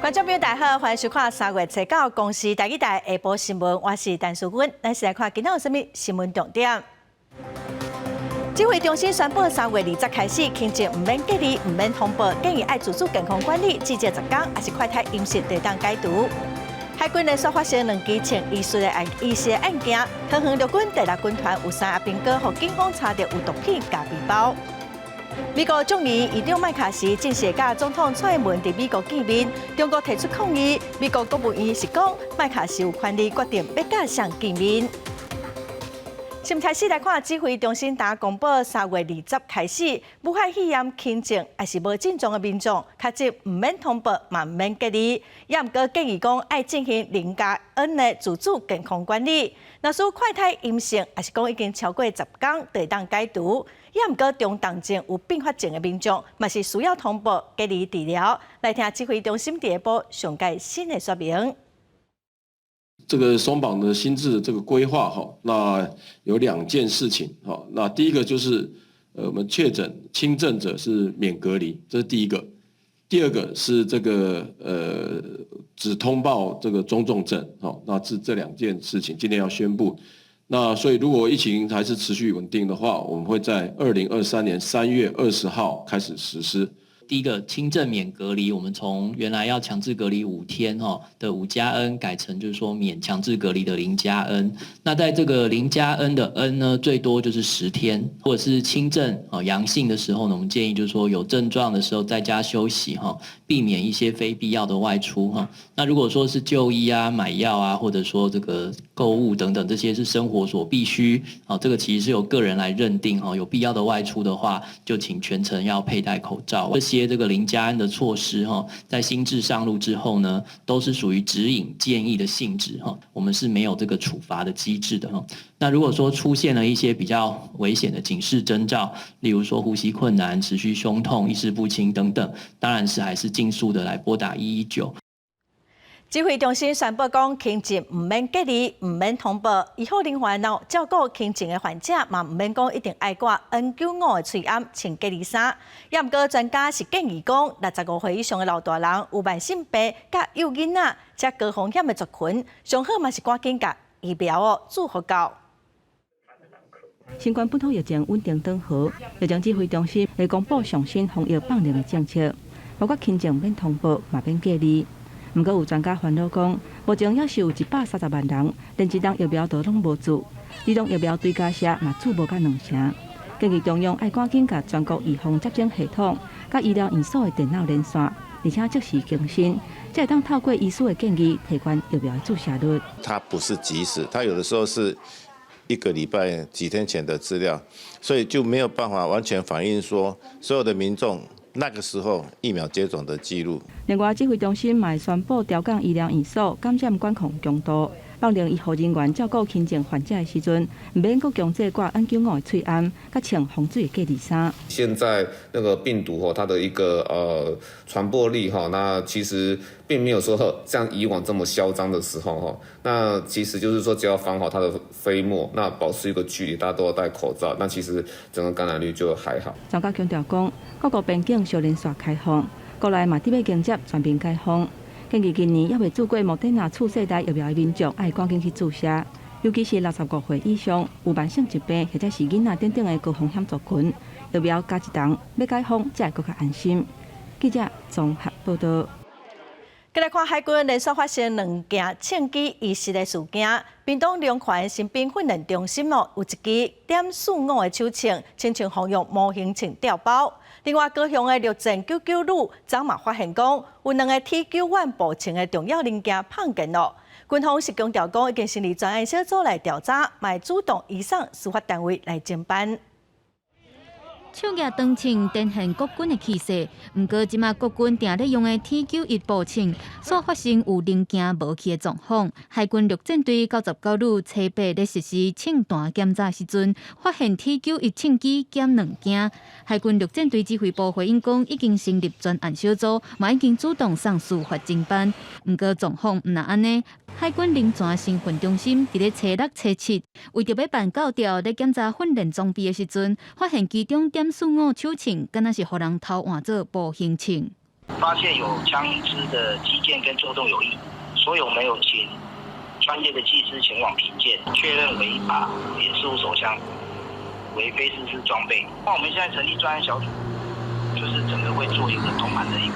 观众朋友大家好，欢迎收看3月7日公视台语台下晡新闻，我是陈淑君。咱先来看今仔有啥物新闻重点。指挥中心宣布3月20日开始，轻症唔免隔离、唔免通报，建议爱自主健康管理，至少10天，还是快筛阴性地当解除。海军连续发生2起请医师的案件，桃园陆军第6军团有3阿兵哥，互警方查到有毒品加背包。美国众议院议长麦卡锡正式甲总统蔡英文伫美国见面，中国提出抗议。美国国务院是讲，麦卡锡有权利决定要甲谁见面。先开始来看指挥中心打公布，3月20日开始，武汉肺炎轻症还是无症状的民众，确诊唔免通报，嘛唔免隔离。也毋过建议讲，爱进行0+N 的自主健康管理。若是快筛阴性，还是讲已经超过10天，就当解除。也毋过中重症有并发症的民众，嘛是需要通报隔离治疗。来听指挥中心第一步上届新的说明。这个松绑的新制的这个规划那有2件事情那第一个就是我们确诊轻症者是免隔离，这是第一个。第二个是这个只通报这个中重症那这2件事情今天要宣布。那所以如果疫情还是持续稳定的话，我们会在2023年3月20号开始实施。第一个轻症免隔离，我们从原来要强制隔离5天的5+N 改成就是说免强制隔离的0+N。那在这个0+N 的 N 呢，最多就是10天，或者是轻症阳性的时候呢，我们建议就是说有症状的时候在家休息避免一些非必要的外出那如果说是就医啊、买药啊，或者说这个购物等等，这些是生活所必须这个其实是由个人来认定有必要的外出的话，就请全程要佩戴口罩。这个0+N 的措施在新制上路之后呢，都是属于指引建议的性质我们是没有这个处罚的机制的那如果说出现了一些比较危险的警示征兆，例如说呼吸困难、持续胸痛、意识不清等等，当然是还是尽速的来拨打119。指挥中心宣布讲，轻症唔免隔离，唔免通报，医护人员照顾轻症的患者，嘛唔免讲一定爱挂 N95的喙安穿隔离衫。也毋过专家是建议讲，65岁以上的老大人、有慢性病、甲幼囡仔、且高风险的族群，上好嘛是赶紧甲疫苗注合到。新冠本土疫情稳定转好，药厂指挥中心会公布上新防疫放量的政策，包括轻症免通报，嘛免隔离。不过有专家烦恼讲，目前也是有130万人连一档疫苗都拢无注，这种疫苗对家社嘛注无甲2成。建议中央爱赶紧甲全国预防接种系统、甲医疗院所的电脑连线，而且即时更新，才会当透过医师的建议提高疫苗的注射率。它不是及时，它有的时候是1个礼拜、几天前的资料，所以就没有办法完全反映说所有的民众那个时候疫苗接种的记录。另外，指挥中心嘛宣布调降医疗院所感染管控强度，放令医护人员照顾轻症患者的时阵，唔免搁强制挂 N95的喙安，甲穿防水的隔离衫。现在那个病毒它的一个传播力那其实并没有说像以往这么嚣张的时候那其实就是说只要防好它的飞沫，那保持一个距离，大家都要戴口罩，那其实整个感染率就还好。专家强调讲，各国边境小连续开放，国内嘛准备迎接全面开放。建议今年还未注过莫德纳次世代疫苗的民众，爱赶紧去注射，尤其是65岁以上、有慢性疾病或者是囡仔等等的高风险族群，疫苗加一档，要解封才会更加安心。记者综合报道。再来看海军连续发生2件枪击遗失的事件。屏东龙泉新兵训练中心有一支.45的手枪，亲像防用模型枪调包。另外，高雄的陆战99旅昨嘛发现讲，有2个 T91步枪的重要零件碰见了。军方是强调讲，已经成立专案小组来调查，嘛主动移送司法单位来侦办。手举长枪展现国军的气势，不过即马国军定咧用的 T91步枪，所发生有零件无去的状况。海军陆战队99旅初8咧实施枪弹检查时阵，发现 T91枪机减2件。海军陆战队指挥部回应讲，已经成立专案小组，嘛已经主动上司法侦办。不过状况唔若安尼。海军临泉新训中心伫咧初6、初7，为着要办高调咧检查训练装备的时阵，发现其中.45手枪，敢若是互人偷换做步行枪。发现有枪支的机件跟作动有异，所以我们有请专业的技师前往评鉴，确认为一把点15手枪为非自制装备。那我们现在成立专案小组，就是整个会做一个通盘的一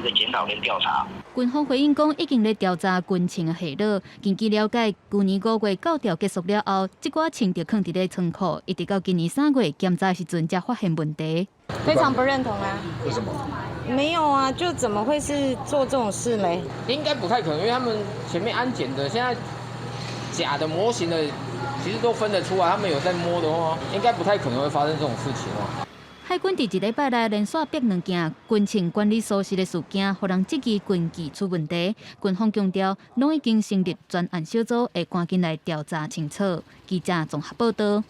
个检讨跟调查。军方回应讲，已经在调查军情的下落。根据了解，去年5月购调结束了后，这寡枪就放伫咧仓库，一直到今年3月检查时阵才发现问题。非常不认同啊！为什么？没有啊，就怎么会是做这种事嘞？应该不太可能，因为他们前面安检的，现在假的模型的，其实都分得出来。他们有在摸的话，应该不太可能会发生这种事情哦。海军伫一礼拜内连续逼2件军情管理疏失的事件，互人质疑军纪出问题。军方强调，拢已经成立专案小组，会赶紧来调查清楚。记者综合报道。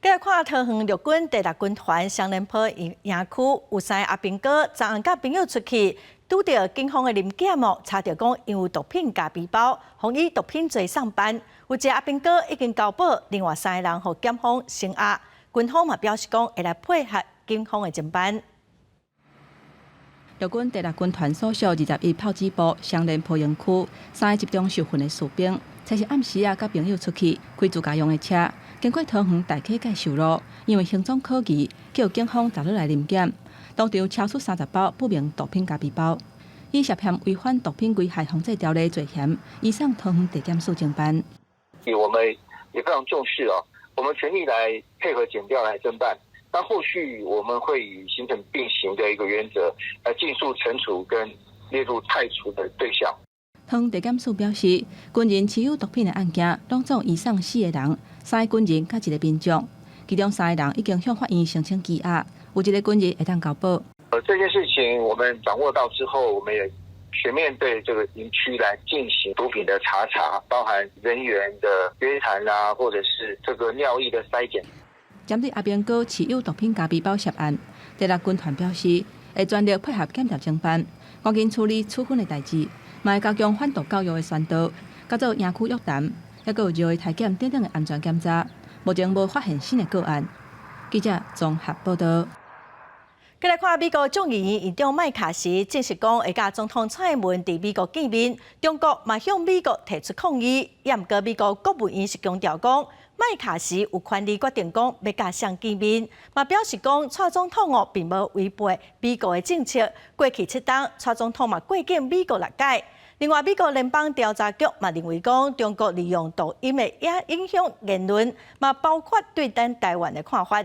继续看桃园陆军第6军团双连坡营区有3个阿兵哥昨暗甲朋友出去，拄到警方的临检哦，查到讲因有毒品加背包，防以毒品罪上班。有一个阿兵哥已经交保，另外3个人互检方声押。军方嘛表示讲会来配合警方的侦办。陆军第6军团所属21炮击部双连坡营区3个集中受训的士兵，才是暗时啊，甲朋友出去开自家用的车。经过桃园大溪界受路，因为行踪可疑，叫警方昨日来临检，当场超出30包不明毒品加背包，以涉嫌违反毒品危害防制条例罪嫌，移送桃园地检署侦办。我们也非常重视哦，我们全力来配合检调来侦办。那后续我们会以形成并行的一个原则，来尽速惩处跟列入汰除的对象。桃园地检署表示，军人持有毒品的案件，拢总移送4个人，3个军人甲1个民众，其中3个人已经向法院申请羁押，有1个军人会当交保。这件事情我们掌握到之后，我们也全面对这个营区来进行毒品的查，包含人员的约谈啦，或者是这个尿液的筛检。针对阿兵哥持有毒品加背包涉案，第6军团表示会全力配合检调侦办，赶紧处理处分的代志，嘛会加强反毒教育的宣导，加做营区约谈，还有热的体检等等的安全检查。目前无发现新的个案。记者综合报道。再来看美国众议院议长麦卡锡证实讲，会甲总统蔡英文伫美国见面，中国嘛向美国提出抗议。也毋过，美国国务院是强调讲，麦卡锡有权利决定讲要甲谁见面，嘛表示讲蔡总统并无违背美国的政策。过去7档，蔡总统嘛过境美国6届。另外，美国联邦调查局嘛认为讲，中国利用抖音的影响言论，嘛包括对咱台湾的看法。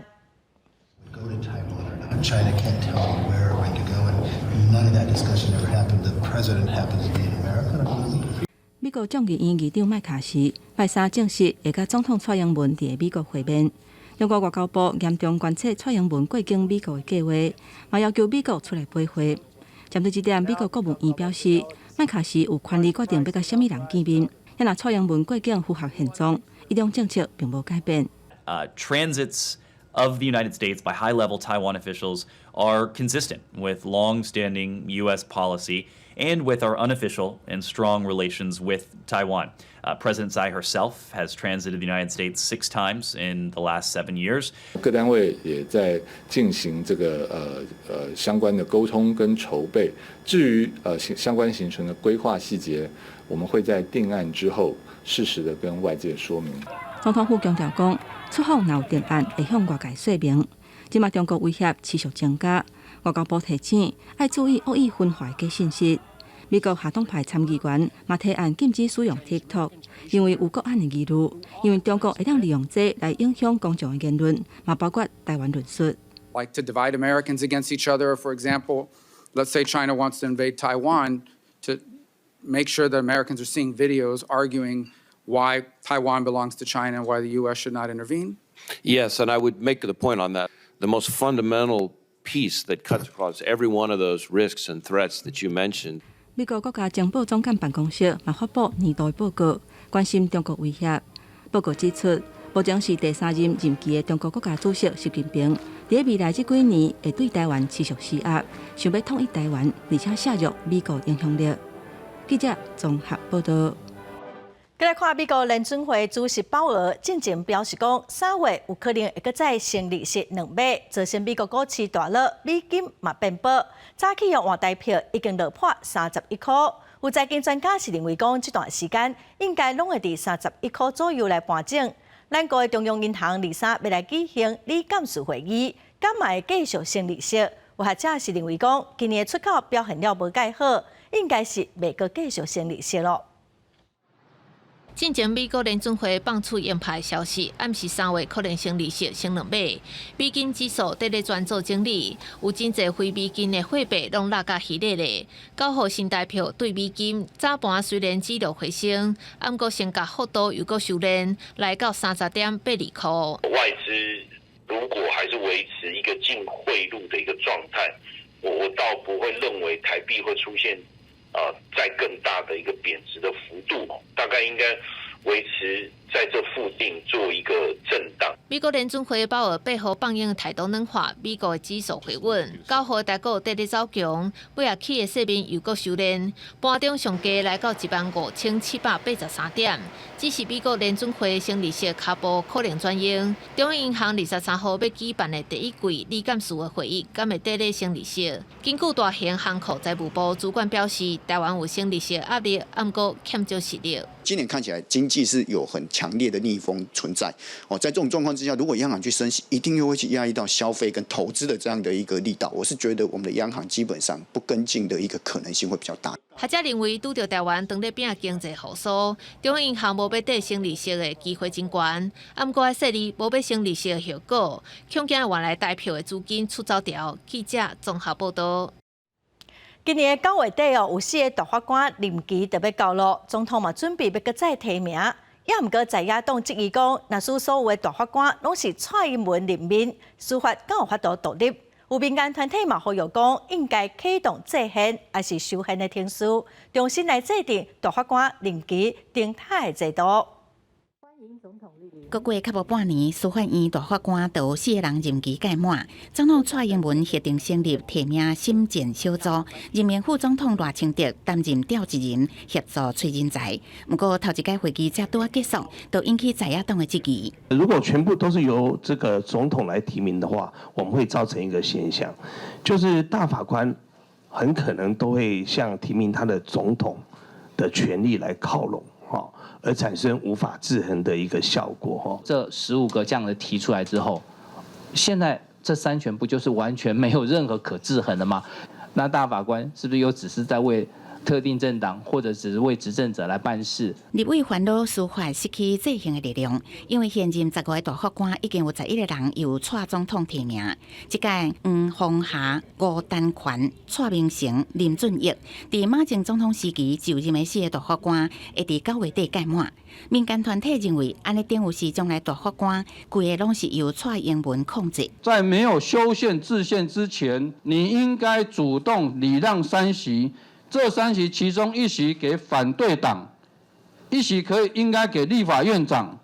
China can't tell me where or when to go, and none of that discussion ever happened. The president happens to be an American, I believe. 美国众议院议长麦卡锡拜三证实会甲总统蔡英文伫美国会面。中国外交部严重关切蔡英文过境美国的计划，嘛要求美国出来配合。针对这点，美国国务院表示，麦卡锡有权利决定要甲什么人见面。也若蔡英文过境符合现状，伊种政策并无改变。Transits of the United States by high-level Taiwan officials are consistent with long-standing U.S. policy and with our unofficial and strong relations with Taiwan. President Tsai herself has transited the United States 6 times in the last 7 years. 各单位也在进行这个相关的沟通跟筹备。至于相关行程的规划细节，我们会在定案之后适时的跟外界说明。总统府强调讲，出访若有定案，会向外界说明。即马中国威胁持续增加，外交部提醒要注意恶意分化假信息。美国下党派参议员嘛提案禁止使用 TikTok， 因为有国安的疑虑，因为中国会当利用这来影响公众的言论，嘛包括台湾论述。Like to divide Americans against each other. For example, let's say China wants to invade Taiwan, to make sure that Americans are seeing videos arguing why Taiwan belongs to China and why the U.S. should not intervene? Yes, and I would make the point on that. The most fundamental piece that cuts across every one of those risks and threats that you mentioned. 美国国家情报总监办公室嘛发布年度报告，关心中国威胁。报告指出，目前是第3任任期的中国国家主席习近平，在未来这几年会对台湾持续施压，想要统一台湾，而且削弱美国影响力。记者综合报道。再来看美国联准会主席鲍尔进前表示讲，3月有可能会搁再升利息2码，造成美国股市大落，美金嘛变薄。早起用换代票已经落破31块。有财经专家是认为讲，这段时间应该拢会伫31块左右来盘整。咱国的中央银行23要来举行理监事会议，敢嘛会继续升利息。有学者是认为讲，今年的出口表现了无介好，应该是袂搁继续升利息咯。进前美国联准会放出鹰派消息，暗示3月可能升利息升2码，美金指数伫咧转做整理，有真侪非美金的货币拢落甲稀咧咧。9号新台票对美金早盘虽然指数回升，不过升价幅度又搁收敛，来到30.82块。外资如果还是维持一个净汇入的一个状态，我倒不会认为台币会出现在更大的一个贬值的幅度，大概应该维持在这附近做一个震荡。美国联准会鲍尔背后放映态度软化，美国的指数回稳，9号台股跌咧走强，尾下起的细面又搁收敛，盘中上价来到15783点。只是美国联准会升利息脚步可能转硬，中央银行23号要举办的第一季理监事会议，敢会伫咧升利息？根据大型航空财务部主管表示，台湾有升利息压力，不过欠缺实力。今年看起来经济是有很强烈的逆风存在在这种状况之下，如果央行去升息，一定又会去压抑到消费跟投资的这样的一个力道。我是觉得我们的央行基本上不跟进的一个可能性会比较大。学者认为，拄到台湾当咧拼经济复苏，中央银行无要缀升利息的机会真悬，不过说你无要升利息的效果，恐惊原来台票的资金出走掉。记者综合报道。今年9月底有4个大法官任期特别到落，总统嘛准备要搁再提名，也毋过在野党质疑讲，若是所有的大法官拢是蔡英文任命，司法敢有法度独立？有民间团体嘛呼吁讲，应该启动制宪还是修宪的程序，重新来制定大法官任期更替的制度。过过较无半年，司法院大法官就4个人任期届满，总统蔡英文决定成立提名审检小组，任命副总统赖清德担任调集人，协助找人才。不过头一届会议才拄结束，就引起在野党的质疑。如果全部都是由这个总统来提名的话，我们会造成一个现象，就是大法官很可能都会向提名他的总统的权力来靠拢。而产生无法制衡的一个效果。这15个这样的提出来之后，现在这3权不就是完全没有任何可制衡的吗？那大法官是不是又只是在为特定政党或者只是为执政者来办事？立委烦恼司法失去制衡的力量，因为现任15个大法官已经有11个人由蔡总统提名，这届黄凤霞、吴丹权、蔡明诚、林俊义，在马前总统时期就任的4个大法官，会在9月底届满。民间团体认为，安尼等于是将来大法官规个拢是由蔡英文控制。在没有修宪制宪之前，你应该主动礼让3席。这3席其中1席给反对党，1席应该给立法院长，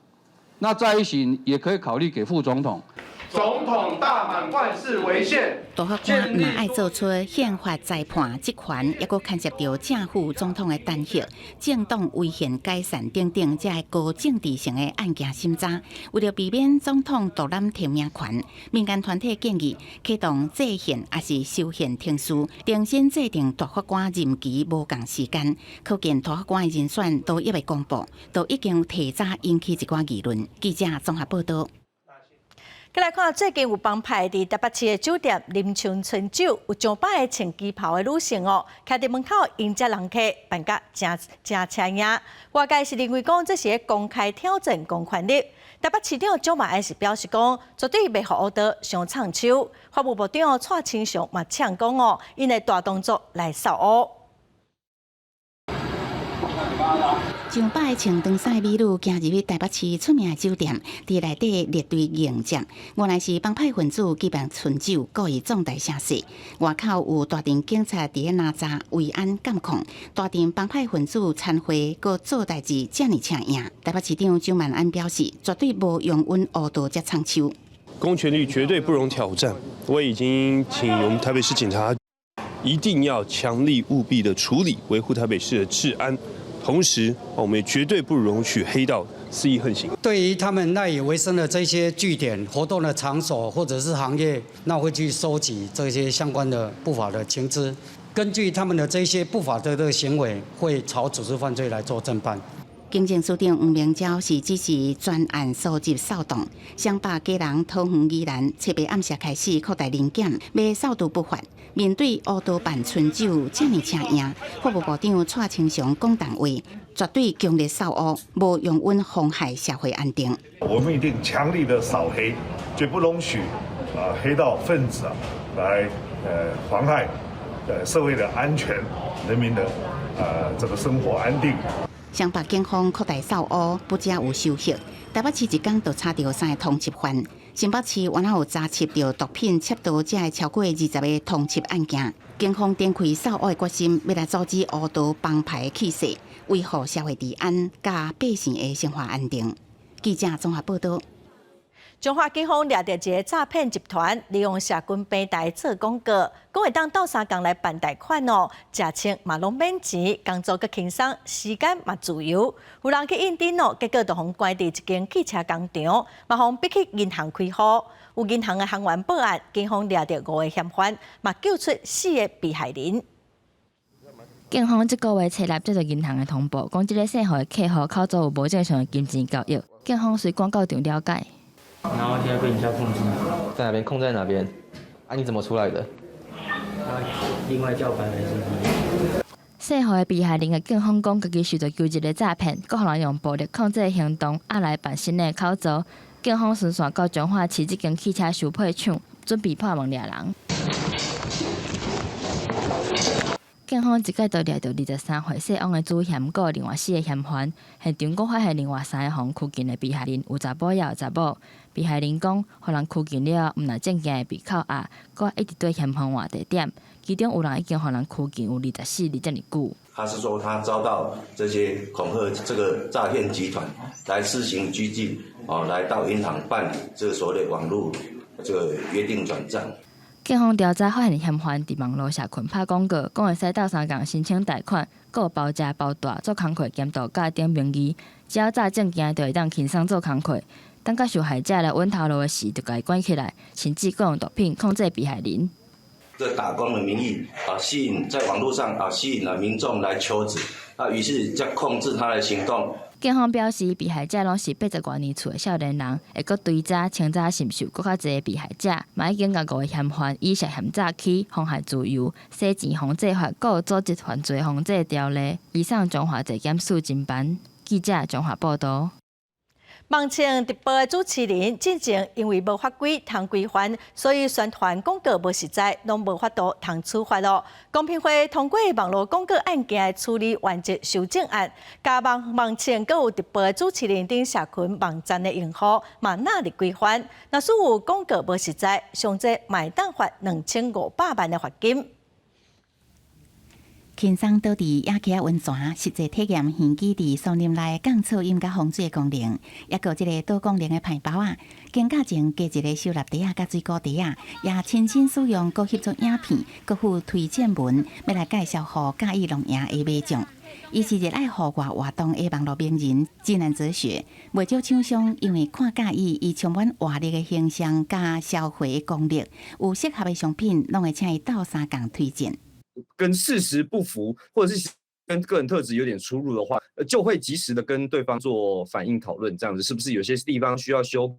那再1席也可以考虑给副总统。总统大满贯是违宪。大法官嘛爱做出宪法裁判职权，也阁牵涉到正副总统的弹劾、政党违宪改善等等，这个高政治性的案件审查。为了避免总统独揽提名权，民间团体建议启动制宪还是修宪程序，重新制定大法官任期无共时间。可见大法官的人选都还未公布，都已经提早引起一寡议论。记者综合报道。再来看，最近有帮派伫台北市的酒店林春春酒，有上百个穿旗袍的女性徛伫门口迎接人客，办甲真车影。外界是认为讲，这是公开挑战公权力。台北市长蒋万安是表示讲，绝对袂互乌道上唱秋。法务部长蔡清祥嘛呛讲因的大动作来扫乌。上百个穿长衫的美女行入去台北市出名的酒店，伫内底列队迎接。原来是帮派分子举办春酒，故意壮大声势。外口有大阵警察伫咧拿闸维安监控，大阵帮派分子参会，佮做代志遮尔抢赢。台北市长蒋万安表示，绝对无用阮乌道才唱秋。公权力绝对不容挑战。我已经请我们台北市警察一定要强力务必的处理，维护台北市的治安。同时我们也绝对不容许黑道肆意横行。对于他们赖以为生的这些据点、活动的场所或者是行业，那会去收集这些相关的不法的情资，根据他们的这些不法的行为，会朝组织犯罪来做侦办。警政署长黄明昭是只是专案搜集扫动，双北家人桃园宜兰7月暗时开始扩大临检，要扫除不法。面对乌道办春酒这么车赢，法务部长蔡清祥讲谈话，绝对强烈扫污，无用温妨害社会安定。我们一定强力的扫黑，绝不容许黑道分子来妨害社会的安全、人民的这个生活安定。双北警方扩大扫污，不只有收获，台北市一天就查到3个通缉犯。新北市原来有查缉到毒品窃盗者的超过20个通缉案件。警方展开扫污的决心，要来阻止乌道帮派的气势，维护社会治安，甲百姓的生活安定。记者综合报道。中华警方抓到一个诈骗集团，利用社群平台做广告，讲会当斗相共来办贷款哦，食清嘛拢免钱，工作阁轻松，时间嘛自由。有人去应征哦，结果就互关伫一间汽车工厂，嘛互逼去银行开户。有银行的行员报案，警方抓到5个嫌犯，嘛救出4个被害人。警方这个月初立接到银行的通报，讲这个姓何的客户口座有无正常的金钱交易。警方随广告场了解。然后现在被人家控制，在哪边？控在哪边？啊，你怎么出来的？另外叫白来是。姓何的被害人，警方讲家己受到纠集的诈骗，各人用暴力控制的行动，来办新的口座。警方顺线到彰化市这间汽车修配厂，准备破门抓人。警方一概就抓到23岁姓汪的主嫌，佮另外4个嫌犯。现场佫发现另外3个互拘禁的被害人，有查甫也有查某。被害人讲，互人拘禁了，毋但证件会被扣押，佮一直对嫌犯换地点。其中有人已经互人拘禁有24这么久。他是说他遭到这些恐吓这个诈骗集团来施行拘禁，来到银行办理这个所谓的网络这个约定转账。警方调查发现，嫌犯伫网络社群拍广告，讲会使斗相共申请贷款，佮有包食包住做工课兼度假等名义，只要查证件就会当轻松做工课。等甲受害者来稳头路的时，就甲伊关起来，甚至佮用毒品控制被害人。这打工的名义吸引在网络上吸引了民众来求职于是再控制他的行动。警方表示，被害者拢是80多年厝的少年人，会佮追查清查是毋是有佮较侪被害者，嘛已经甲5个嫌犯以涉嫌诈欺、妨害自由、洗钱防制法，佮组织犯罪防制条例，移送中华地检署侦办。记者综合报道。网庆直播的主持人之前因为无法规通规范，所以宣传广告无实在，拢无法度通处罚咯。公平会通过网络广告案件的处理原则修正案，加网庆佮有直播的主持人等社群网站的用户嘛纳入规范。若是有广告无实在，上济卖当罚2500万的罚金。轻松倒伫野溪温泉，实际体验现基地树林内降噪音甲防水的功能，也有即个多功能的排包啊。经价前加一个收纳袋啊，甲水果袋啊，也亲身使用，佮翕出影片，佮附推荐文，要来介绍互介意露营的买众。伊是热爱户外活动的网络名人，自然哲学。袂少厂商因为看介意，伊充满活力的形象加消费功力，有适合的商品，拢会请伊斗相共推荐。跟事实不符，或者是跟个人特质有点出入的话，就会及时的跟对方做反应讨论，这样子是不是有些地方需要修，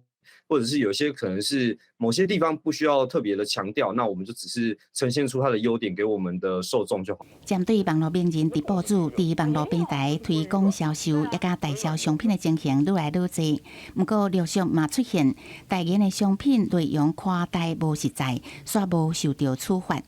或者是有些可能是某些地方不需要特别的强调，那我们就只是呈现出它的优点给我们的受众就好。针对网络名人直播主伫网络平台推广销售，也甲代销商品的情形愈来愈多，不过陆续嘛出现代言的商品内容夸大无实在，煞无受到处罚。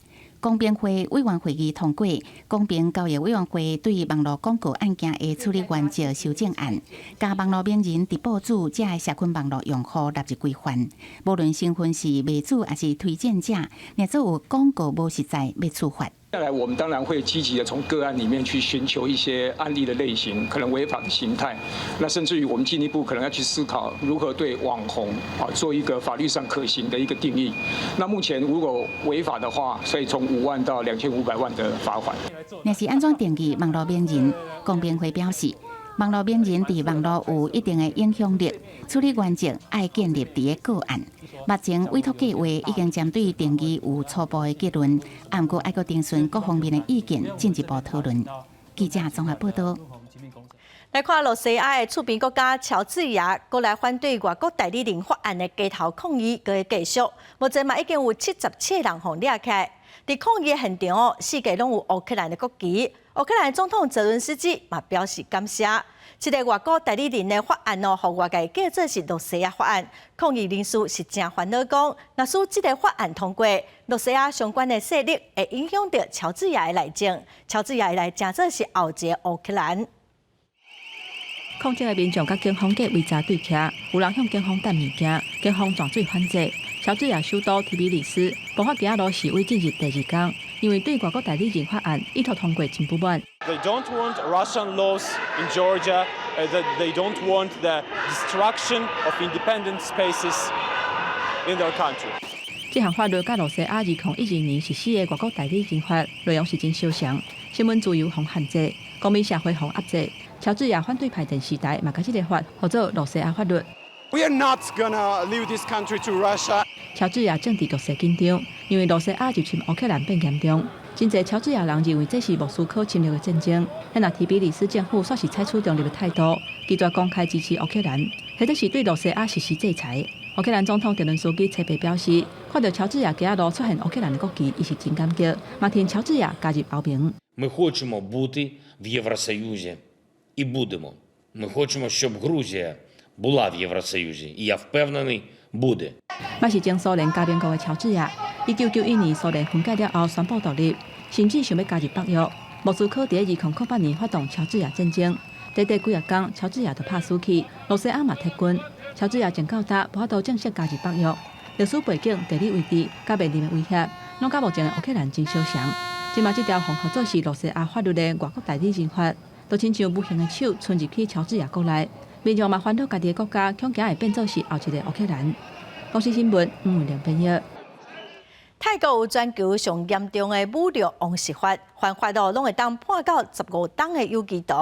公平会委员会议通过《公平交易委员会对网络广告案件的处理原则修正案》，甲网络名人直播主这社群网络用户纳入规范，无论身份是卖主还是推荐者，若做有广告无实在，要处罚。接下来，我们当然会积极的从个案里面去寻求一些案例的类型，可能违法的形态。那甚至于我们进一步可能要去思考如何对网红做一个法律上可行的一个定义。那目前如果违法的话，所以从5万到2500万的罚款。若是安怎定义网络名人？公辩会表示，网络名人伫网络有一定的影响力，处理原则爱建立伫个个案。目前委托计划已经针对定义有初步的结论，不过还阁听取各方面的意见，进一步讨论。记者综合报道。来看罗西亚的厝边国家乔治亚，过来反对外国代理人法案的街头抗议，佮继续。目前嘛已经有77人互抓起来。伫抗议的现场四界拢有乌克兰的国旗。乌克兰总统泽伦斯基嘛表示感谢。这个外国代理人的法案互外界叫做是罗西亚法案。抗议人士是真烦恼，讲若使这个法案通过，罗西亚相关的势力会影响到乔治亚的内政。乔治亚来真做是后一个乌克兰。抗争的民众甲警方隔围查对徛，有人向警方弹物件，警方撞水反制。乔治亚首都提比里斯爆发行路示威进入第2天，因为对外国代理人法案意图通过真不满。They don't want Russian laws in Georgia. They don't want the destruction of independent spaces in their country. 这项法律甲罗西亚2012年实施的外国代理人法内容是真相像，新闻自由互限制，公民社会互压制。乔治亚反对派电视台嘛，甲这个法号做罗西亚法律。We are not gonna leave this country to Russia. 乔治亚政治局势紧张，因为罗西亚入侵乌克兰变严重。真侪乔治亚人认为这是莫斯科侵略的战争。但若提比里斯政府煞是采取中立的态度，拒绝公开支持乌克兰，或者是对罗西亚实施制裁。乌克兰总统泽伦斯基册别表示，看到乔治亚街路出现乌克兰的国旗，伊是真感激，嘛替乔治亚加入欧盟。Ми хочемо бути в Євросоюзі і будемо. Ми хочемо, щоб Грузія була в Євросоюзі, і я впевнений, буде. 嘛是前苏联加盟国的乔治亚，1991年苏联分解了后宣布独立，甚至想要加入北约。莫斯科伫2008年发动乔治亚战争，短短几日间，乔治亚就拍死去，罗西亚嘛撤军。乔治亚前到达无法度正式加入北约，历史背景、地理位置、甲面临的威胁，拢甲目前的乌克兰真相像。即嘛，这条红合作是罗西亚法律的外国代理人法，就亲像无形的手伸入去乔治亚国内，民众嘛烦恼家己的国家恐惊会变做是后一个乌克兰。公司新闻吴文良编译。泰国有全球上严重的侮辱王室法，犯法拢会当判到15档的有期徒。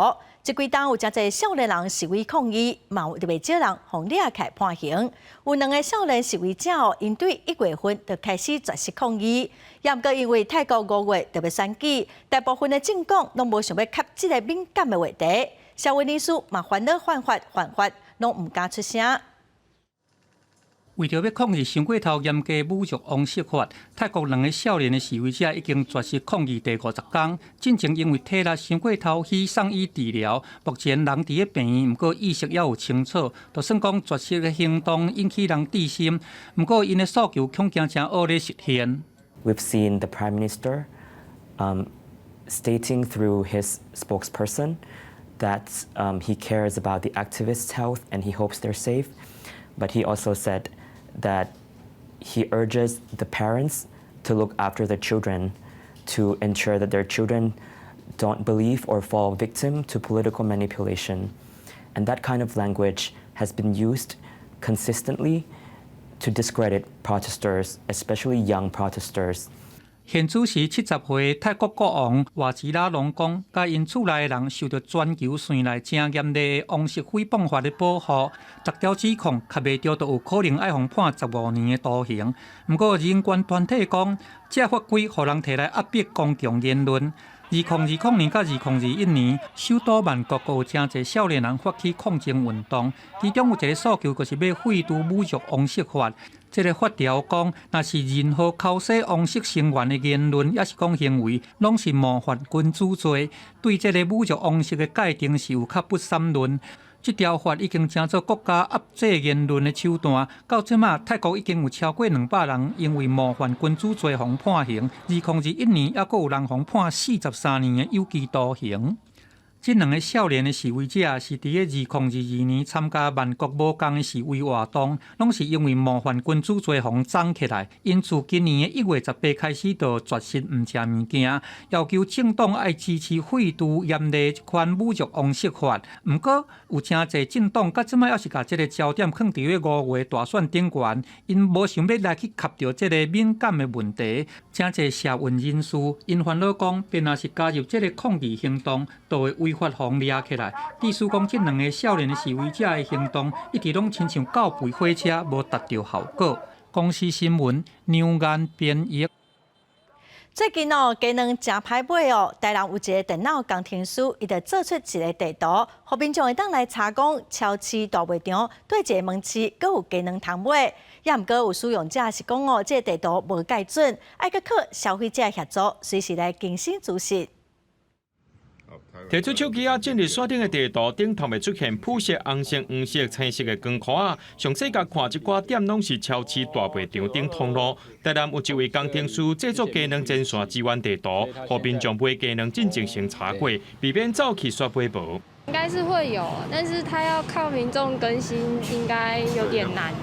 这几档有真侪少年人示威抗议，嘛有特别少人互抓起来判刑。有2个少年示威者因对1月份就开始绝食抗议，也毋过因为泰国5月特别选举，大部分的政党拢无想要吸这个敏感的话题。社会人士嘛烦恼犯法，拢毋敢出声。为着要抗议上过头严格侮辱王室法，泰国2个少年的示威者已经绝食抗议第50天。进前因为体力上过头去送医治疗，目前人伫咧病院，毋过意识也有清楚，就算讲绝食的行动引起人置心，毋过因的诉求恐惊正恶劣实现。We've seen the Prime Minister stating through his spokesperson that he cares about the activists' health and he hopes they're safe, but he also said that he urges the parents to look after their children, to ensure that their children don't believe or fall victim to political manipulation. And that kind of language has been used consistently to discredit protesters, especially young protesters. 现主持70岁泰国国王瓦吉拉隆讲，甲因厝内的人受到全球算来正严厉的王室诽谤法的保护，10条指控较未着，就有可能要互判15年的徒刑。不过人权团体讲，这法规互人摕来压迫公共言论。2020年到2021年，首都曼谷有真侪少年人发起抗争运动，其中有一个诉求，就是要废除侮辱王室法。这个法条讲，若是任何口说王室成员的言论，也是讲行为，拢是冒犯君主罪。对这个侮辱王室的界定是有较不三论。这条法已经成做国家压制言论的手段。到即马，泰国已经有超过200人因为冒犯君主罪被判刑。2021年，还佫有人被判43年的有期徒刑。这两个少年的示威者是伫2022年参加万国武工的示威活动，拢是因为模范君主罪防涨起来，因此今年的1月18开始就绝食唔食物件，要求政党爱支持废除严厉这款侮辱王室法。不过，有真侪政党到即摆还是把这个焦点放伫咧5月大选顶悬，因无想要来去卡着这个敏感的问题。真侪社运人士因烦恼讲，便若是加入这个抗议行动，都会违法互抓起来。意思讲，这两个少年的示威者的行动，一直拢亲像告肥火车，无达到效果。公司新闻牛眼编译。最近机能真歹买哦，台南有一个电脑工程师，伊就做出一个地图，互民众会当来查讲超市大卖场对一个门市，阁有机能通买。也毋过有使用者是讲哦，这地图无介准，爱去靠消费者协助，随时来更新资讯。摕出手机啊，进入锁定的地图顶头会出现铺色、红色、黄色、青色的光块啊。详细甲看一寡点，拢是超市大卖场顶通路。台南有一位工程师制作机能前线支援地图，互民众买机能进行查过，避免走去刷买无。应该是会有，但是他要靠民众更新，应该有点难。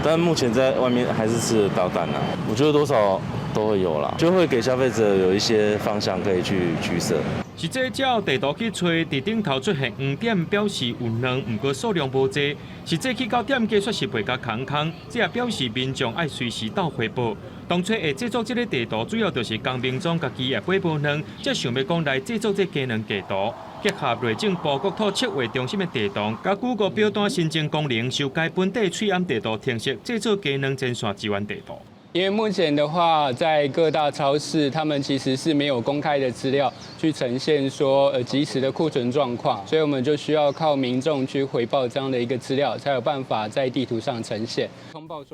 但目前在外面还是吃得到单啊，我觉得多少都会有啦，就会给消费者有一些方向可以去取舍。实际照地图去找，伫顶头出现黄点，表示有人，不过数量无济。实际去到店家确实袂甲空，这也表示民众爱随时到回报。当初会制作这个地图，主要就是工民众家己也买无能，才想要讲来制作这机能地图。结合内政部国土测绘中心的地图，甲Google表单新增功能，修改本地翠暗地图程式，制作机能前线支援地图。因为目前的话，在各大超市，他们其实是没有公开的资料去呈现说即时的库存状况，所以我们就需要靠民众去回报这样的一个资料，才有办法在地图上呈现。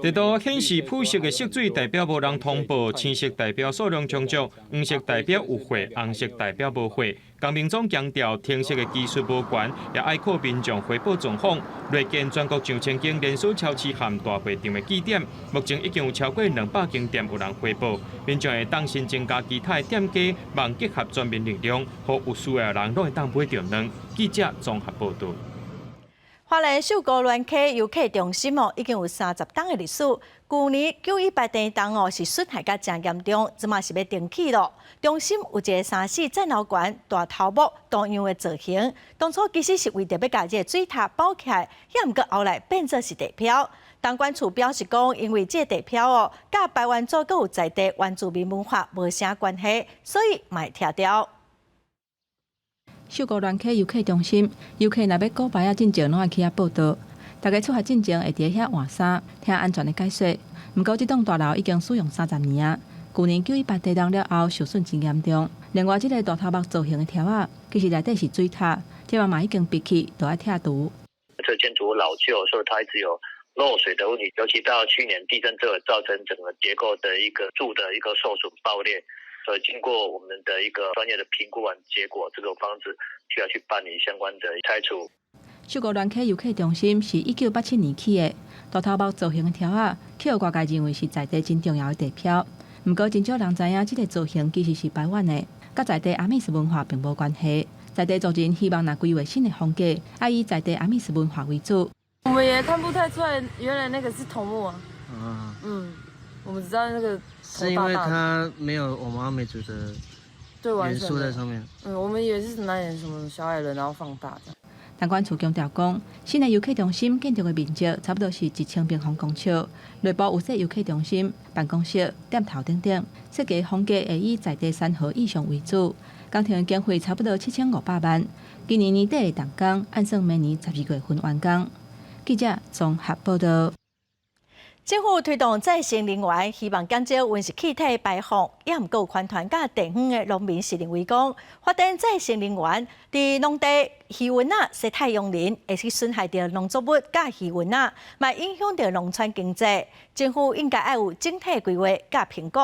地图显示铺色的色水代表无人通报，青色代表数量充足，黄色代表有货，红色代表无货。工民总强调，停色的技术无悬，也爱靠民众回报状况。累建全国上千间连锁超市和大卖场的据点，目前已经有超过200间店有人回报。民众会当新增加其他的店家，望结合全面力量，互有需要的人拢会当买到卵。记者综合报道。花莲秀姑峦溪游客中心已经有30档的历史。去年918电档是损害甲真严重，即马是要重启咯。中心有一个3-4站楼悬大头目同样的造型，当初其实是为着要甲这个水塔包起来，也毋过后来变做是地漂。当管处表示讲，因为这个地漂甲排湾族阁有在地原住民文化无啥关系，所以卖拆掉。秀姑峦溪游客中心，游客若要购牌啊进前，拢爱去遐报到。大家出发进前会伫遐换衫，听安全的解说。毋过，这栋大楼已经使用30年啊。去年918地震了后，受损真严重。另外，这个大头目造型的条啊，其实内底是水塔，这嘛已经闭起，都要拆除。这建筑老旧，所以它一直有漏水的问题，尤其到去年地震之后，造成整个结构的一个柱的一个受损爆裂。所以经过我们的一个专业的评估完结果，这种方式需要去办理相关的拆除。秀姑峦溪游客中心是1987年起的，大头目造型的条啊，去互外界认为是在地真重要的地标。不过，真少人知影这个造型其实是台湾的，甲在地阿美斯文化并无关系。在地族人希望拿规划新的风格，爱以在地阿美斯文化为主。我们也看不太出来，原来那个是头目啊。我们只知道那个是因为它没有我们阿美族的元素在上面。我们以为是拿点什么小矮人，然后放大的。但管处强调讲，新的游客中心建筑的面积差不多是1000平方公尺，内部有设游客中心、办公室、店头等等，设计风格会以在地山河意象为主。工程的经费差不多7500万，今年年底动工，按算明年12月份完工。记者综合报道。政府推动再生能源，希望减少温室气体排放，也毋过有环团甲地方的农民是认为讲，发展再生能源伫农地渔温晒太阳能，会去损害到农作物甲渔温嘛影响到农村经济。政府应该要有整体规划甲评估。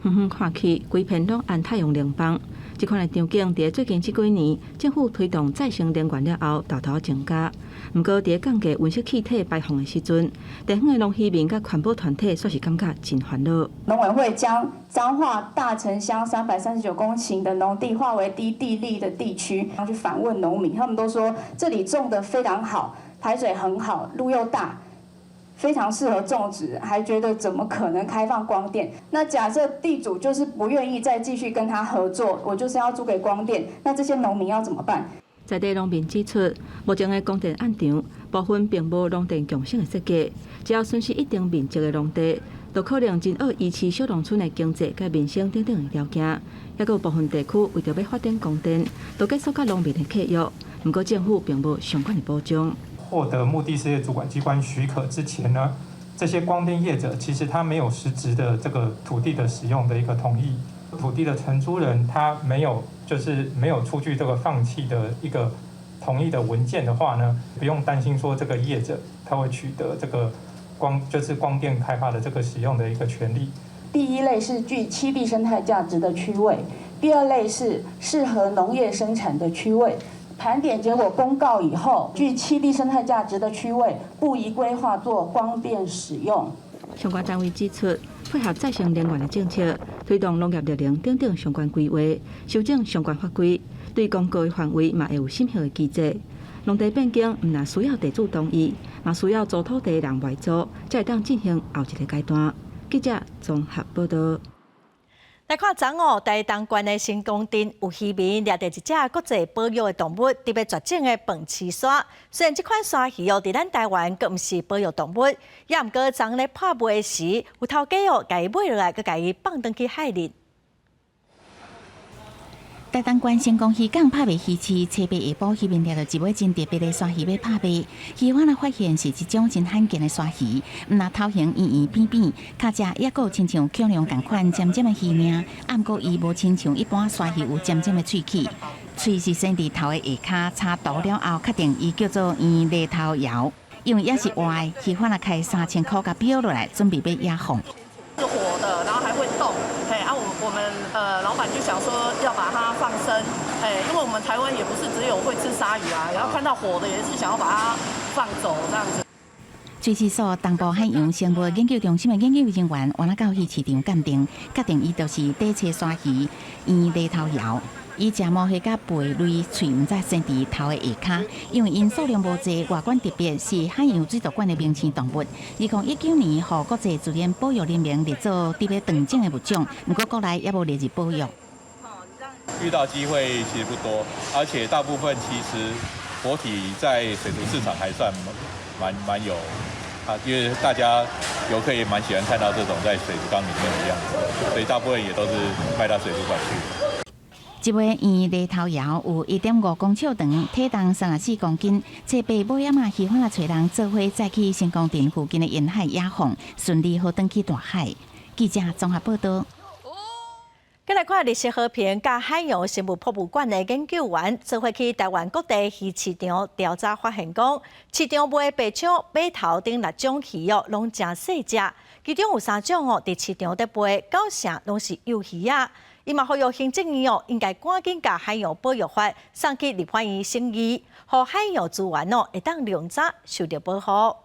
远远看去，规片拢按太阳能板，这款的场景伫最近这几年，政府推动再生能源了后，大头增加。不过，伫降低温室气体排放的时阵，地方的农渔民甲环保团体却是感觉真烦恼。农委会将彰化大城乡339公顷的农地划为低地力的地区，然后去反问农民，他们都说这里种得非常好，排水很好，路又大。非常适合种植，还觉得怎么可能开放光电？那假设地主就是不愿意再继续跟他合作，我就是要租给光电，那这些农民要怎么办？在地农民指出，目前的供电案场部分并无农电共生的设计，只要损失一定面积的农地，就可能真恶维持小农村的经济甲民生等等的条件。也有部分地区为着要发展供电，都结束甲农民的契约，不过政府并无相关的保障。获得墓地事业主管机关许可之前呢，这些光电业者其实他没有实质的这个土地的使用的一个同意，土地的承租人他没有出具这个放弃的一个同意的文件的话呢，不用担心说这个业者他会取得这个光电开发的这个使用的一个权利。第一类是具栖地生态价值的区位，第二类是适合农业生产的区位。盘点结果公告以后，具栖地生态价值的区位不宜规划做光电使用。相关单位指出，配合再生能源的政策，推动农业绿能等等相关规划，修正相关法规，对公告的范围嘛会有审核的机制。农地变更唔但需要地主同意，嘛需要租土地人外租，才会当进行后一个阶段。记者综合报道。来看昨午台东县的新公镇有渔民掠到一只国际保育的动物，特别绝种的饭翅鲨。虽然这款鲨鱼伫咱台湾佫毋是保育动物，也毋过昨咧拍卖时，有头家甲伊买落来，佮甲伊放转去海里。台东县成功渔港拍卖鱼市，初八下晡，渔民掠到一尾真特别的鲨鱼要拍卖。渔贩发现是一种真罕见的鲨鱼，毋但头型圆圆扁扁，脚只也佫有亲像恐龙同款尖尖的鱼领，毋过伊无亲像一般鲨鱼有尖尖的喙齿，喙是伸伫头的下骹，插毒了后，确定伊叫做圆犁头鳐，因为也是活的，渔贩开3000块甲标落来，准备要野放。是活的，然后还会动，我们老板就想说要把它放生，因为我们台湾也不是只有会吃鲨鱼啊，然后看到活的也是想要把它放走这样子。水事所东部海洋生物研究中心的研究人员，原来到鱼市场鉴定，决定伊就是底切鲨鱼圆犁头鳐。伊食毛血甲背类喙毋知伸伫头的下骹，因为因数量无济，外观特别，是海洋水族馆的明星动物。2019年，获国际自然保育联盟列做特别断种的物种，不过国内也无列入保育。遇到机会其实不多，而且大部分其实活体在水族市场还算蛮有因为大家游客也蛮喜欢看到这种在水族缸里面的样子，所以大部分也都是卖到水族馆去。一尾圆犁头鳐有1.5公尺长，体重34公斤。初八尾仔嘛，渔贩找人做伙载去新公镇附近的沿海野放，顺利好转去大海。记者综合报道。再来看历史和平甲海洋生物博物馆的研究员，做伙去台湾各地鱼市场调查，发现讲市场卖白抢、马头等6种鱼拢真细只，其中有3种伫市场在卖，9成拢是幼鱼啊。伊嘛呼吁行政院应该赶紧甲海洋保育法送去立法院审议，让海洋资源会当量早受到保护。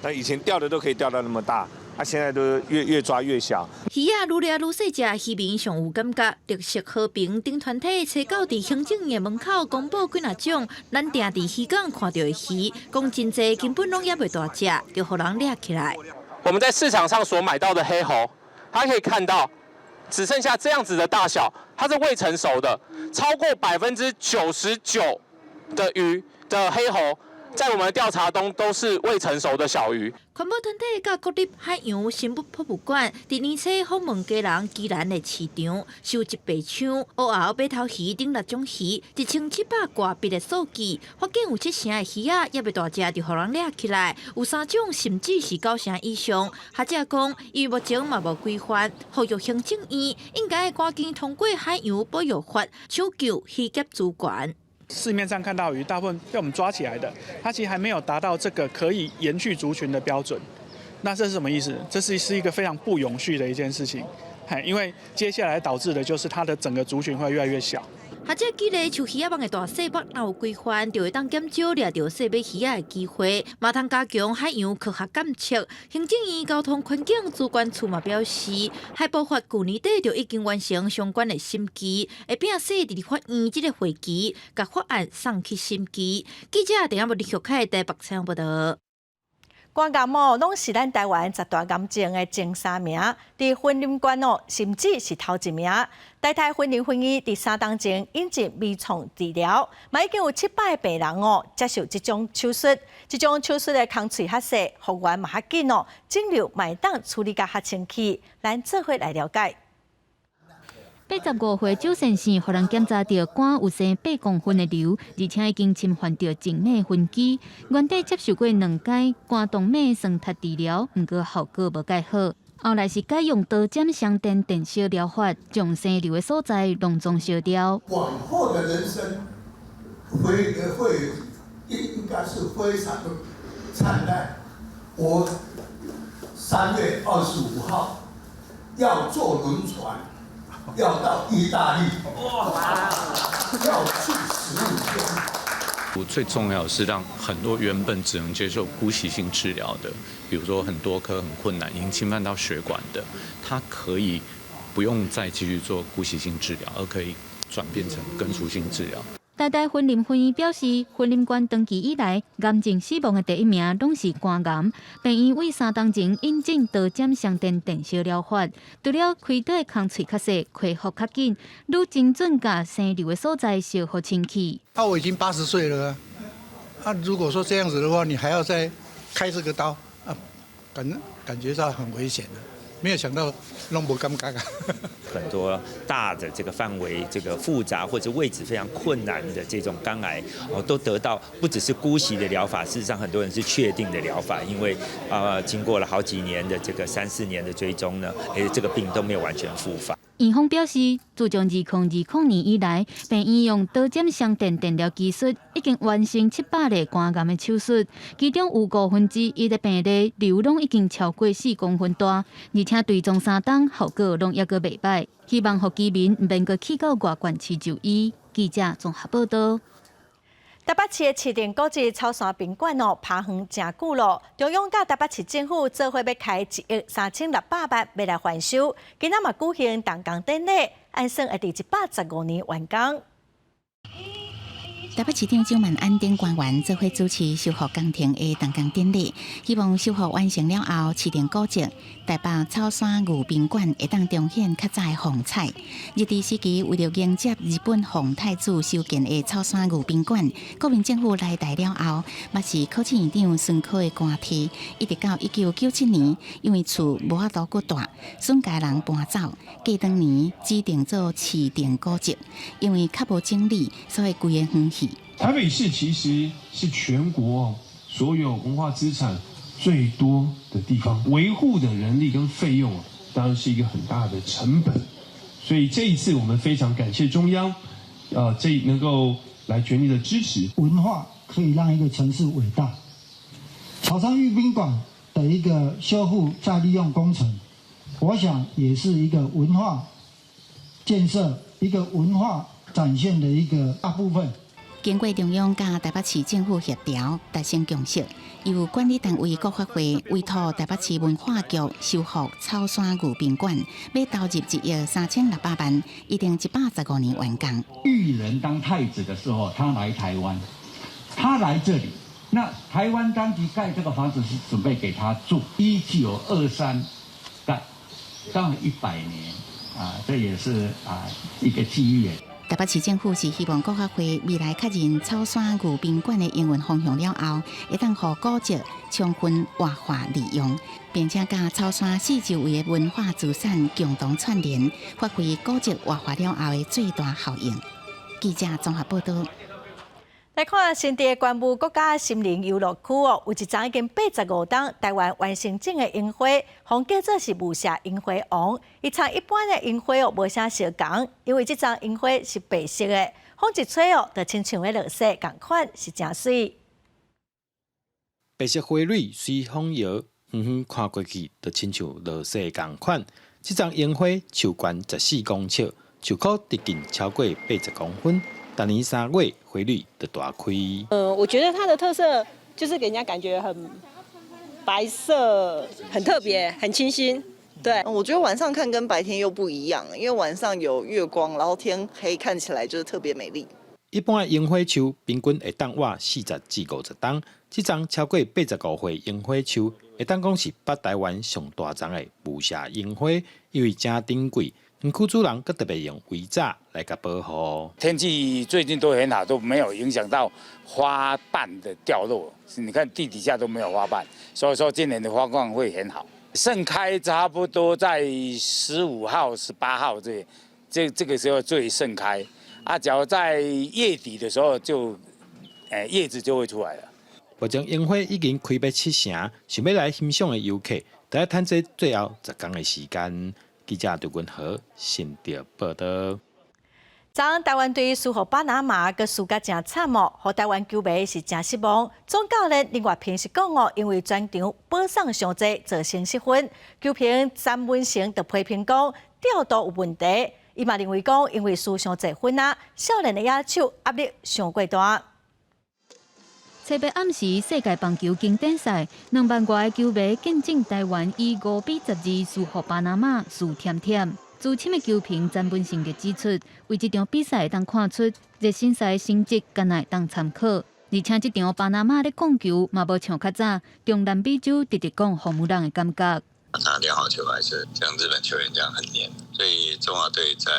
那以前钓的都可以钓到那么大，现在都越抓越小。鱼啊，愈掠愈细只，渔民上有感觉。绿色和平等团体初九伫行政院门口公布几若种，咱定伫渔港看到的鱼，讲真济根本拢也袂大只，就互人掠起来。我们在市场上所买到的黑猴，它可以看到。只剩下这样子的大小，它是未成熟的，超过99%的鱼的黑猴，在我们的调查中都是未成熟的小鱼。环保团体甲国立海洋生物博物馆伫年初访问家人宜兰的市场，收集白抢、乌鳌、马头鱼等6种鱼，1700挂别的数据，发现有7成的鱼仔也袂大只，就互人掠起来，有3种甚至是9成以上。学者讲，因为目前嘛无规范，呼吁行政院应该赶紧通过海洋保育法，抢救渔业资源。市面上看到鱼，大部分被我们抓起来的，它其实还没有达到这个可以延续族群的标准。那这是什么意思？这是一个非常不永续的一件事情。因为接下来导致的就是它的整个族群会越来越小。学者记咧，像鱼仔网的大细目若有规范，就会当减少掠到细尾鱼仔的机会，嘛通加强海洋科学监测。行政院交通环境主管处嘛表示，海保法去年底就已经完成相关的审计，会并说伫法院这个会期，甲法案送去审计。记者电视部李旭凯台北采访报道。肝癌拢是咱台湾十大癌症的前3名，伫婚姻关甚至是头1名。台婚姻医伫3档前引进微创治疗，嘛已经有700个病人接受这种手术。这种手术的空喙较细，复原嘛较紧肿瘤嘛会当处理甲较清气。咱做伙来了解。85岁周先生，互人检查到肝有生8公分的瘤，而且已经侵犯到静脉分支。原底接受过2届肝动脉双塔治疗，不过效果无介好。后来是改用刀尖相电电烧疗法，将生瘤的所在拢总烧掉。往后的人生应该是非常的灿烂。我3月25号要坐轮船。要到意大利，要去15天。最重要的是让很多原本只能接受姑息性治疗的，比如说很多科很困难，已经侵犯到血管的，它可以不用再继续做姑息性治疗，而可以转变成根除性治疗。台婚姻医表示，婚姻关长期以来，癌症死亡的第1名拢是肝癌。病院为3档前引进刀尖相电电烧疗法，除了开刀的空喙较细，恢复较紧，愈精准甲生瘤的所在修复清气。我已经80岁了，如果说这样子的话，你还要再开这个刀，感觉到很危险的。没有想到弄不尴尬。很多大的这个范围、这个复杂或者位置非常困难的这种肝癌，都得到不只是姑息的疗法，事实上很多人是确定的疗法，因为经过了好几年的这个3、4年的追踪呢，这个病都没有完全复发。院方表示，自从2020年以来，病院用刀尖相电电疗技术已经完成700个肝癌的手术，其中有1/5的病例瘤拢已经超过4公分大，而且追踪3档效果拢抑阁袂歹。希望予居民唔免阁去到外县市就医。记者综合报道。台北市的市定国际草山宾馆爬园真久了，中央甲台北市政府做伙要开1亿3600万要来翻修，今仔嘛举行动工典礼，按算会伫115年完工。台北市长蒋万安等官员做伙主持修复工程的动工典礼，希望修复完成了后，市定古迹台北草山御宾馆会当重现较早的风采。日治时期为了迎接日本皇太子修建的草山御宾馆，国民政府来台了后，嘛是考试院长孙科的官梯，一直到1997年，因为厝无法度过大，孙家人搬走，过当年指定做市定古迹，因为较无整理，所以规个园戏。台北市其实是全国所有文化资产最多的地方，维护的人力跟费用当然是一个很大的成本，所以这一次我们非常感谢中央，这能够来全力的支持。文化可以让一个城市伟大。草山御宾馆的一个修复再利用工程，我想也是一个文化建设、一个文化展现的一个大部分。经过中央甲台北市政府协调，达成共识，由管理单位国发会委托台北市文化局修复草山御宾馆，要投入1亿3600万，一定115年完工。裕仁当太子的时候，他来台湾，他来这里，那台湾当局盖这个房子是准备给他住，1923盖，当了100年这也是一个纪念。台北市政府是希望国发会未来确认草山御宾馆的营运方向了后，会当予古迹充分活化利用，并且甲草山四周围的文化资产共同串联，发挥古迹活化了后的最大效应。记者综合报道。来看新地的关务国家森林游乐区有一张已经85档台湾完成整的樱花，红叫做是雾社樱花王。伊参一般的樱花无啥相共，因为这张樱花是白色的，风一吹就亲像个落雪共款，是真水。白色花蕊随风摇，远远看过去就亲像落雪共款。这张樱花树悬14公尺，树棵直径超过80公分，当年3月花蕊就大开。我觉得它的特色就是给人家感觉很白色，很特别，很清新。对，我觉得晚上看跟白天又不一样，因为晚上有月光，然后天黑，看起来就是特别美丽。一般的樱花树平均会当活40至50冬，这张超过85岁樱花树会当讲是北台湾上大丛的无瑕樱花，因为真珍贵，园区主人阁特别用围栅来甲保护。天气最近都很好，都没有影响到花瓣的掉落。你看地底下都没有花瓣，所以说今年的花况会很好。盛开差不多在15号、18号这个时候最盛开。假如在月底的时候就，叶子就会出来了。目前樱花已经开卖7成，想要来欣赏的游客，得要趁这最后10天的时间。记者杜君和新潮报道。昨台湾队输予巴拿马，佮输甲真惨哦，予台湾球迷是真失望。总教练另外平时讲哦，因为全场保送伤济，造成失分。球评詹文成就批评讲调度有问题。伊嘛认为讲，因为输伤济分啊，少年的野手压力伤过大。七八暗时，世界棒球经典赛，2万外球迷见证台湾以5比12输予巴拿马，输甜甜。资深的球评詹本成就指出，为这场比赛当看出热身赛成绩敢若当参考，而且这场巴拿马的控球嘛无像较早，中南美洲直直讲红木人的感觉。他练好球还是像日本球员这样很黏，所以中华队在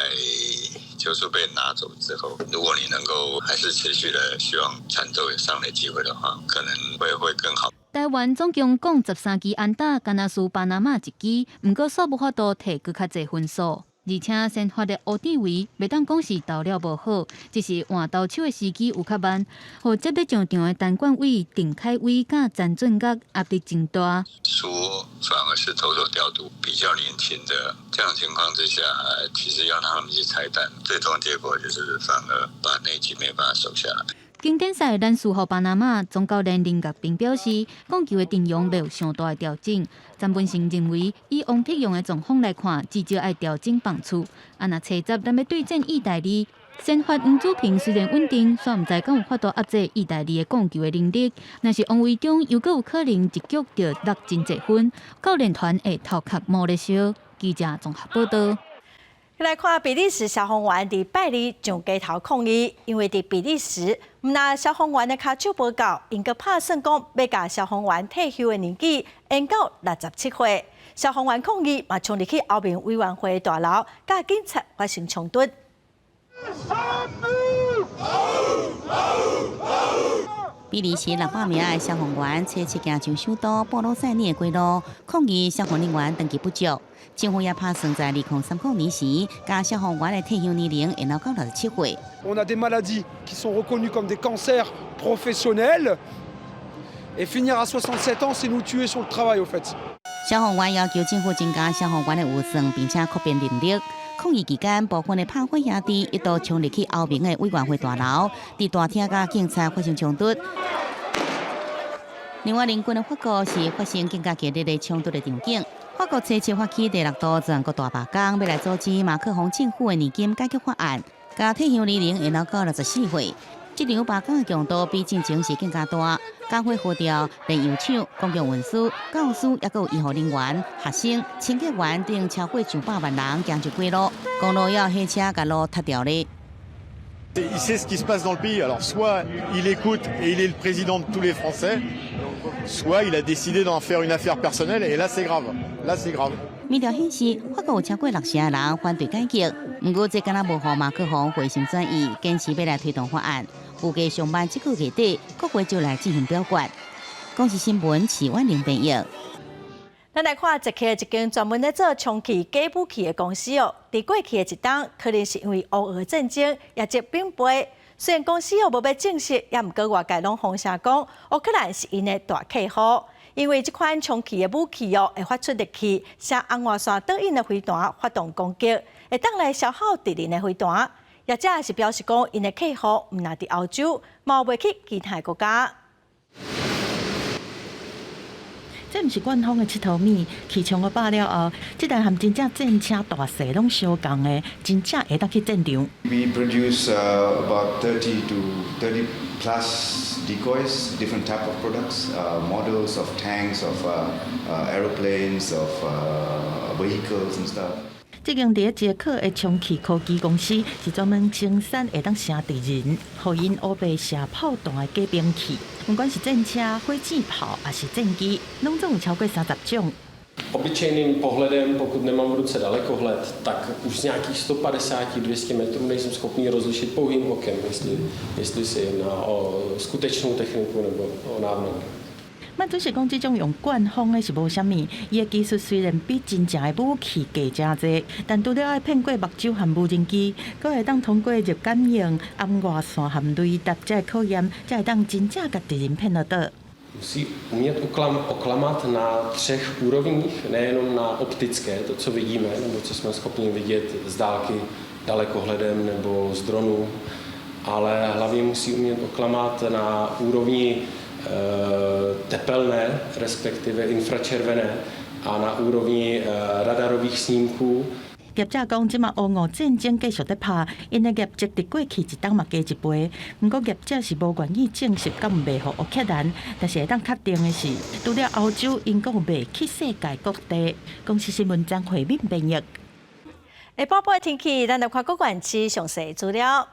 球数被拿走之后，如果你能够还是持续的希望缠斗有上垒机会的话，可能会更好。台湾总共共13支安打，敢若输巴拿马1支，不过煞无法度摕更较侪分数。而且先发的吴志伟，袂当讲是投了无好，只是换投手的时机有较慢，互接要上场的陈冠伟、丁凯威甲詹俊岳压力真大。输反而是投手调度比较年轻的，这样的情况之下，其实要他们去拆弹，最终结果就是反而把那一局没办法守下来。经典赛咱输予巴拿马，总教练林岳平表示，讲球的阵容没有上大的调整。詹本成认为，以王必用的状况来看，至少要调整棒次。若初10咱要对战意大利，先发黄祖平虽然稳定，却唔知敢有法度压制意大利的控球的能力。若是王维忠又阁有可能一局就落真侪分，教练团会头壳摸咧烧。记者综合报道。来看比利时消防员伫拜二上街头抗议，因为伫比利时，毋但消防员的卡手无够，因阁拍算讲要甲消防员退休的年纪延到67岁。消防员抗议嘛冲入去后面委员会大楼，甲警察发生冲突。比利时600名的消防员车骑行上首都布鲁塞尔的街路，抗议消防人员登记不足。政府也打算在2039年时，将消防员的退休年龄延到67岁。On a des maladies qui sont reconnues comme des cancers professionnels, et finir à 67 ans, c'est nous tuer sur le travail, au fait. 消防员要求政府增加消防员的预算，并且扩编人力。抗议期间，部分的拍火兄弟一度冲入去后面的委员会大楼，伫大厅甲警察发生冲突。另外，邻近的法国是发生更加激烈的冲突的场景。法国初期发起第6度全国大罢工，要来阻止马克宏政府的年金改革法案，将退休年龄延到64岁。这场罢工的强度比进前是更加大，工会呼调连邮厂、公共运输、教师，也有医护人员、学生、清洁员等超过100万人行入街路，公路要黑车把路拆掉咧。Il sait ce qui se passe dans le pays. Alors, soit il écoute et il est le président de tous les Français, soit il a décidé d'en faire une affaire personnelle. Et là, c'est grave. Là, c'est grave. 民调显示，法国有超过60%的人反对改革，不过这敢若无予马克宏回心转意，坚持要来推动法案。预计上班这个月底，国会就来进行表决。公视新闻齐婉玲编译。咱来看一间专门咧做充气假武器的公司哦。伫过去的一冬，可能是因为乌俄战争业绩并飞。虽然公司无要正式，也毋过外界拢风声讲，乌克兰是因的大客户。因为这款充气的武器哦，会发出热气，向红外线导引的飞弹发动攻击，会当来消耗敌人的飞弹。业者是表示讲，因的客户毋但伫欧洲，嘛袂去其他国家。这毋是官方的佚佗物，气象我罢了后，这台含真正战车大细拢相共的，真正会当去战场。We produce about 30 to 30 plus decoys, different type of products, models of tanks, of aeroplanes, of vehicles and stuff. 这间伫捷克的枪器科技公司是专门生产会当射敌人、互因乌白射炮弹的假兵器，不管是战车、火箭炮，还是战机，拢总有超过30种。Obyčejným pohledem, pokud nemám v ruce dalekohled, tak už z nějakých 150-200 metrů nejsem schopný rozlišit pouhým okem, jestli se jedná o skutečnou techniku nebo o návnadu. 咱主席讲，这种用官方的是无啥物，伊的技术虽然比真正的武器加真济，但除了爱骗过目睭和无人机，阁会当通过热感应、暗外线和雷达这考验，才会当真正甲敌人骗得到。Musí umět oklamat na 3 úrovních, nejenom na optické, to, co vidíme, nebo co jsme schopni vidět z dálky dalekohledem nebo z dronu, ale hlavně musí umět oklamat na úrovni tepelné, respektive infračervené a na úrovni radarových snímků. 业者讲，即马俄乌战争继续在拍，因的业绩伫过去一档嘛加一倍。不过业者是无愿意证实敢有卖互乌克兰，但是会当确定的是，除了欧洲，因阁有卖去世界各地。公司新闻张惠敏编译。下晡晡天气，咱来看各县市详细资料。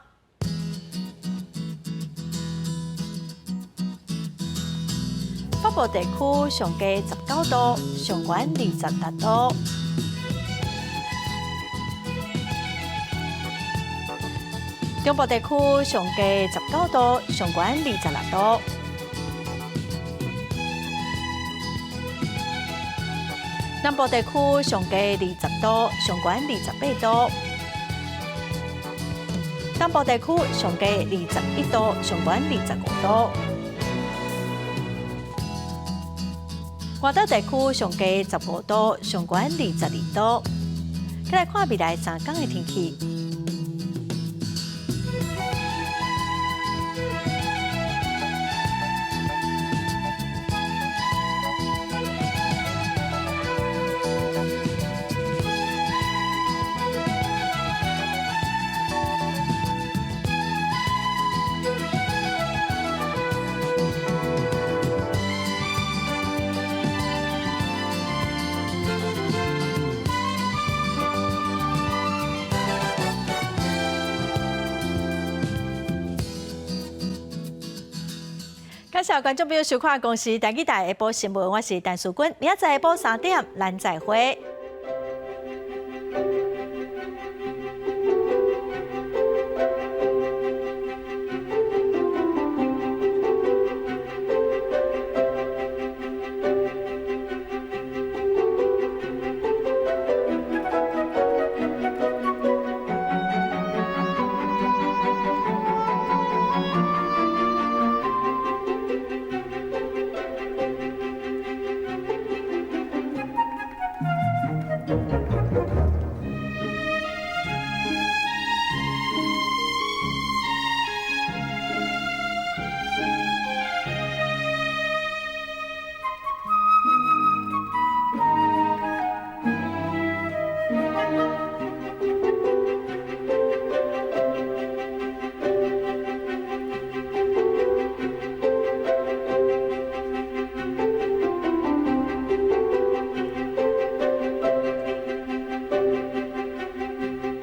北部地区上低19度，上悬26度。中部地区上低19度，上悬26度。南部地区上低20度，上悬28度。东部地区上低21度，上悬25度。外岛地区上低15度，上悬22度。再来看未来3天的天气。感谢观众朋友收看《公视台语台下晡新闻》，我是陈淑君，明仔载下晡3点，咱再会。